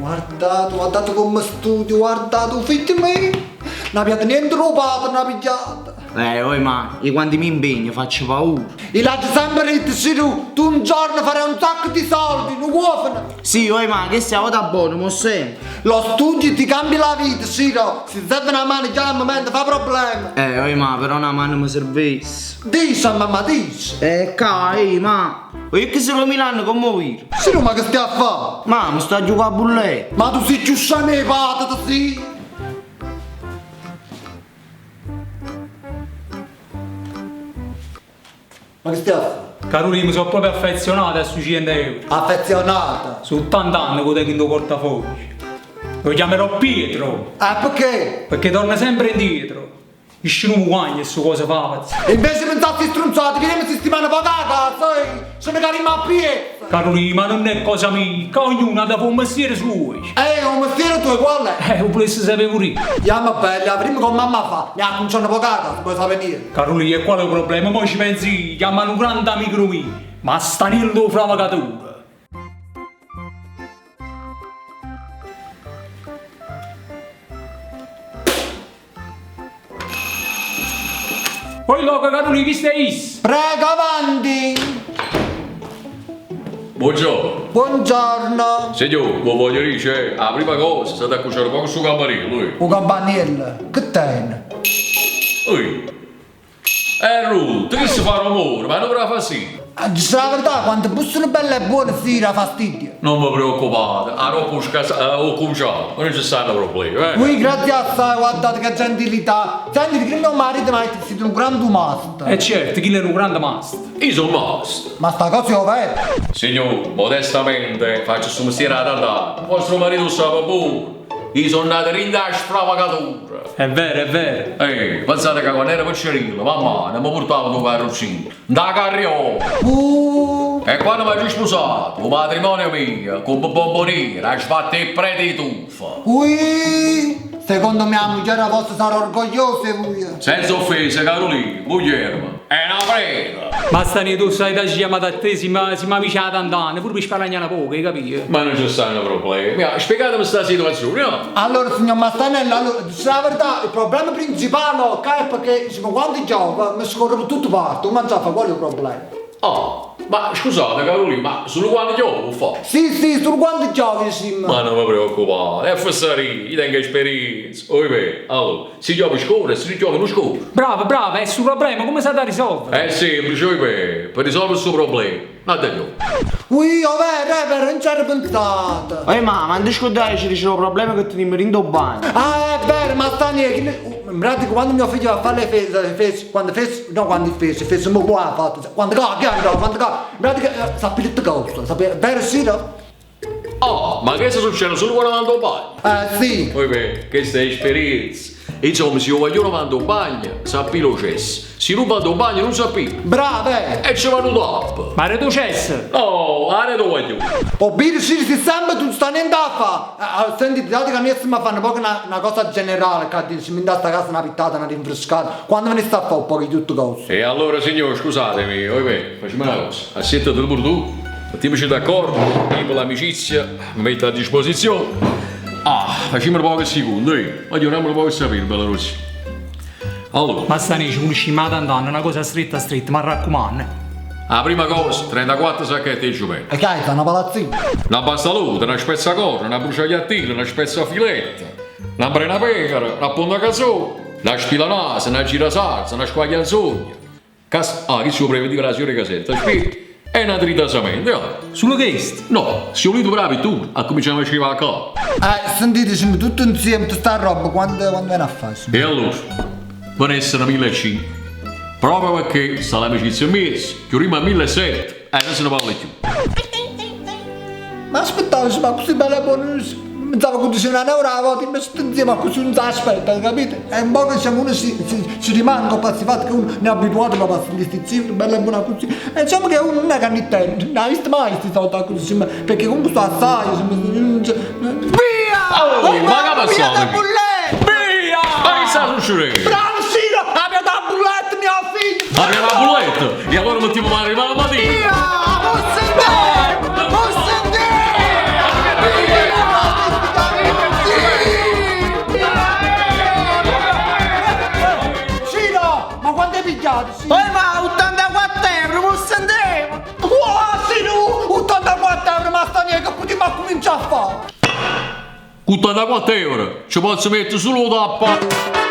Guardate come studio, guardate, figli miei. Non abbiate niente rubato, non abbiate. Ma io quando mi impegno faccio paura. E l'hai sempre detto, Siru, tu un giorno farai un sacco di soldi, non vuoi? Sì, ma che stiamo da buono, mo sempre. Lo studio ti cambia la vita, Siru. Se serve una mano già al momento fa problemi. Ma però una mano mi servisse. Dici a mamma, dici. Ma io che sono a Milano come vuoi? Siru, ma che stai a fare? Ma mi sto a giocare a bullette. Ma tu sei più scianepato, sì. Ma che stai a fare? Carolina, mi sono proprio affezionato a sui 100 euro. Affezionata? Su 80 anni che tengo in tuo portafoglio. Lo chiamerò Pietro. Perché? Perché torna sempre indietro. Isci non guagna su cosa fa. E invece pensate stronzati, vieni a settimana pagata, sai? Sono cari a piezza. Carolina, ma non è cosa mia. Ognuno ha da fare un mestiere suo. Un mestiere tuo qual è? Lo volessi sapere pure io. Andiamo bella, prima con mamma fa, ne ha cominciato pagata, se puoi sapere venire. Carolina, e qual è il problema? Mo ci pensi, chiamano un grande amico mio. Mast'Aniello fra vagatura. Poi loco Carolina, chi stai? Prego, avanti! Buongiorno. Buongiorno. Signor, lo voglio dire, la prima cosa, state a cucinare poco su campanile, Un campanello, che tiene? lui. Ruth, che si fa rumore, ma non me la fa sì. Dice la verità, quando bussano belle e buone si dà fastidio. Non mi preoccupate, a roba ho cominciato, non ci stanno problemi, Qui grazie a te, guardate che gentilità. Senti che mio marito mi ha detto che siete un grande master. Certo, chi è un grande master? Io sono mast. Ma sta cosa è vera? Signor, modestamente, faccio questo mestiere ad andare. Vostro marito sa pure. Io sono nato in da stravagatura. È vero. Pensate che quando ero piccerino, mamma mi portava un carrozzino, da carriola. E quando mi sono sposato, il matrimonio mio, con bomboniera, ha fatto il prete di tuffa. Ui, secondo mia moglie vostra sarà orgogliosa voi. Senza offese, Carolina, moglie, è una preda. Mast'Aniello, tu sai da chiamata a te, si mi avvicina da andare, pure per sparagnare poco, hai capito? Ma non ci stanno problemi. Spiegatemi questa situazione, no? Allora, signor Mast'Aniello, allora, dice la verità, il problema principale è perché quando gioco mi scorre per tutte parti, non so qual è il problema. Ma scusate Carolina, ma solo quando gioco fa? Sì, solo quando giochi, sì. Ma non mi preoccupate, è fessarì, io tengo esperienza. Allora, si gioca in scuola e si gioca in scuola. Bravo, è sul problema, come sai da risolvere? È semplice, per risolvere il suo problema. Guarda Ui, vero, non c'era pensato. Ma non ti scordare, ci dicevo problema che ti rimberindo bagno. È vero, Mast'Aniello. In pratica quando mio figlio va a fare le fece, quando fece un po' ha fatto, quando in pratica sapete tutte cose, sapete, vero sì, no? ma che succede solo quando vado al bagno? Sì. Poi questa è esperienza. Insomma, se io voglio vado al bagno, sappi lo cesso. Se non vado al bagno non sappi. Bravo, E ci vanno dopo. Ma tu cesso? No, adesso voglio. Bene, sì, sempre tu stai niente a fare. Senti, date che adesso mi fanno proprio una cosa generale, che dici, mi dà sta casa una pittata, una rinfrescata. Quando me ne sta a fare un po' di tutte cose. E allora, signore, scusatemi, facciamo una cosa. Assettati pure tu, mettiamoci d'accordo, io per l'amicizia mi metto a disposizione. Facciamo un po' che secondi, vogliamo un po' che sapere, bella Rossi. Allora. Mast'Aniello, conosciamo da andare, una cosa stretta, ma raccomando. La prima cosa, 34 sacchetti di giumento. E che hai, una palazzina? Una pastaluta, una spezzacorno, una bruciagliattina, una spezzafiletta, una brena pecora, una ponda cazzone, una spilanase, una girasalsa, una squaglianzogna. Che si può prevedere la signora casetta, spiega? E una tritasamento, Solo questo? No, se volete bravi tu, a cominciare a scrivere a capo. Sentiteci tutto insieme, tutta sta roba, quando viene a fare? E allora, per essere 1.500, proprio perché sta l'amicizia mia, che prima 1.700 e non se ne parla più. Ma aspettavo, ma così bella buona. Pensavo che dicevo una euro a volta, invece insieme a così non si aspetta, capite? È un po' che uno si rimane con il fatto che uno ne è abituato a passare queste cifre, bella e buona così. E diciamo che uno non è che ne intende, non ha visto mai questi soldi così, perché comunque sto assai. Via! Ma che Via da sono? bulletta! Via! Ma che sta succedendo? Bravo Sino! Abbia da bulletta mio figlio! Abbia la bulletta! E allora mettiamo male la mattina! Via! Posso andare! Posso andare! Via! pagati, sì. Poi ma 84 euro, non sentivo! Oh, sì, no, 84 euro, Mast'Aniello, che potremmo cominciare a fare? 84 euro, ci posso mettere solo tappa.